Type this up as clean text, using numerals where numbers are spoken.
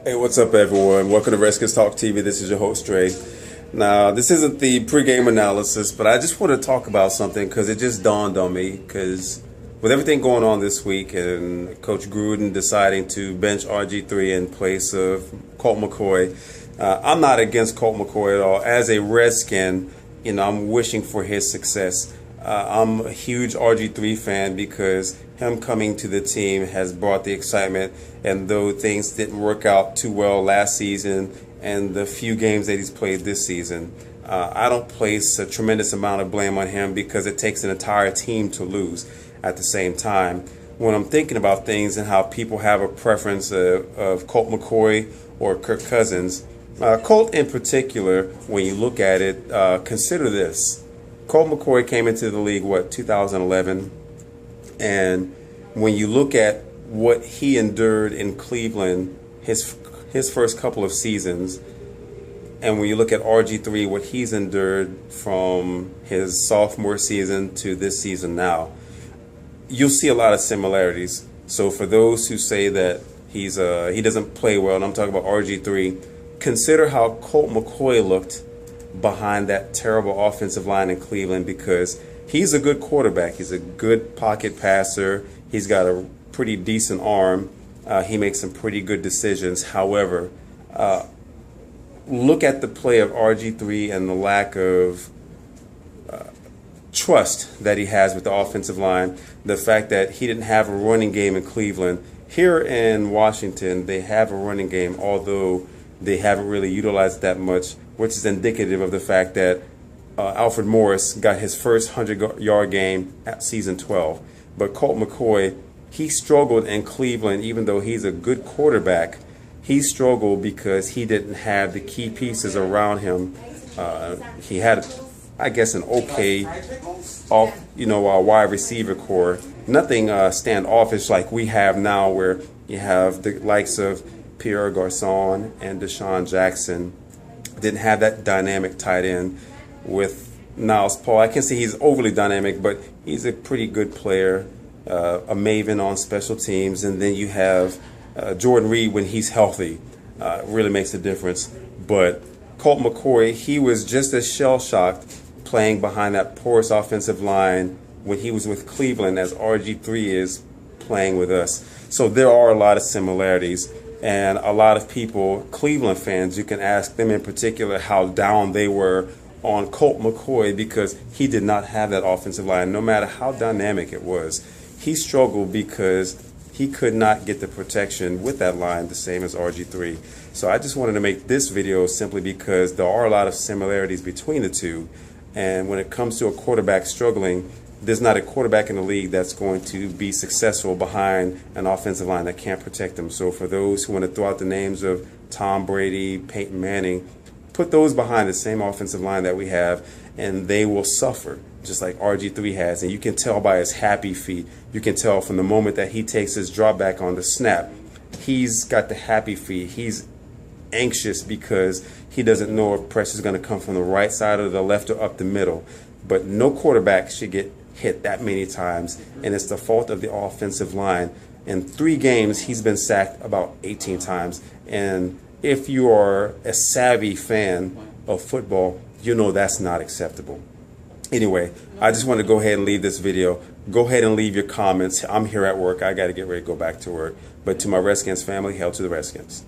Hey, what's up, everyone? Welcome to Redskins Talk TV. This is your host, Dre. Now, this isn't the pregame analysis, but I just want to talk about something because it just dawned on me. Because with everything going on this week and Coach Gruden deciding to bench RG3 in place of Colt McCoy, I'm not against Colt McCoy at all. As a Redskin, I'm wishing for his success. I'm a huge RG3 fan because him coming to the team has brought the excitement, and though things didn't work out too well last season and the few games that he's played this season, I don't place a tremendous amount of blame on him because it takes an entire team to lose at the same time. When I'm thinking about things and how people have a preference of Colt McCoy or Kirk Cousins, Colt in particular, when you look at it, consider this. Colt McCoy came into the league, 2011? And when you look at what he endured in Cleveland, his first couple of seasons, and when you look at RG3, what he's endured from his sophomore season to this season now, you'll see a lot of similarities. So for those who say that he doesn't play well, and I'm talking about RG3, consider how Colt McCoy looked behind that terrible offensive line in Cleveland, because he's a good quarterback. He's a good pocket passer. He's got a pretty decent arm. He makes some pretty good decisions. However, look at the play of RG3 and the lack of trust that he has with the offensive line. The fact that he didn't have a running game in Cleveland. Here in Washington, they have a running game, although they haven't really utilized it that much, which is indicative of the fact that Alfred Morris got his first 100-yard game at season 12. But Colt McCoy, he struggled in Cleveland. Even though he's a good quarterback, he struggled because he didn't have the key pieces around him. He had, I guess, an okay wide receiver core. Nothing standoffish like we have now, where you have the likes of Pierre Garçon and Deshaun Jackson. Didn't have that dynamic tight end with Niles Paul. I can't say he's overly dynamic, but he's a pretty good player, a maven on special teams. And then you have Jordan Reed when he's healthy. Really makes a difference. But Colt McCoy, he was just as shell-shocked playing behind that porous offensive line when he was with Cleveland as RG3 is playing with us. So there are a lot of similarities. And a lot of people, Cleveland fans, you can ask them in particular how down they were on Colt McCoy because he did not have that offensive line. No matter how dynamic it was, he struggled because he could not get the protection with that line the same as RG3. So I just wanted to make this video simply because there are a lot of similarities between the two. And when it comes to a quarterback struggling, there's not a quarterback in the league that's going to be successful behind an offensive line that can't protect them. So for those who want to throw out the names of Tom Brady, Peyton Manning, put those behind the same offensive line that we have, and they will suffer, just like RG3 has. And you can tell by his happy feet. You can tell from the moment that he takes his drop back on the snap. He's got the happy feet. He's anxious because he doesn't know if pressure is going to come from the right side or the left or up the middle. But no quarterback should get hit that many times, and it's the fault of the offensive line. In 3 games, he's been sacked about 18 times. And if you are a savvy fan of football, you know that's not acceptable. Anyway, I just want to go ahead and leave this video. Go ahead and leave your comments. I'm here at work. I got to get ready to go back to work. But to my Redskins family, hail to the Redskins.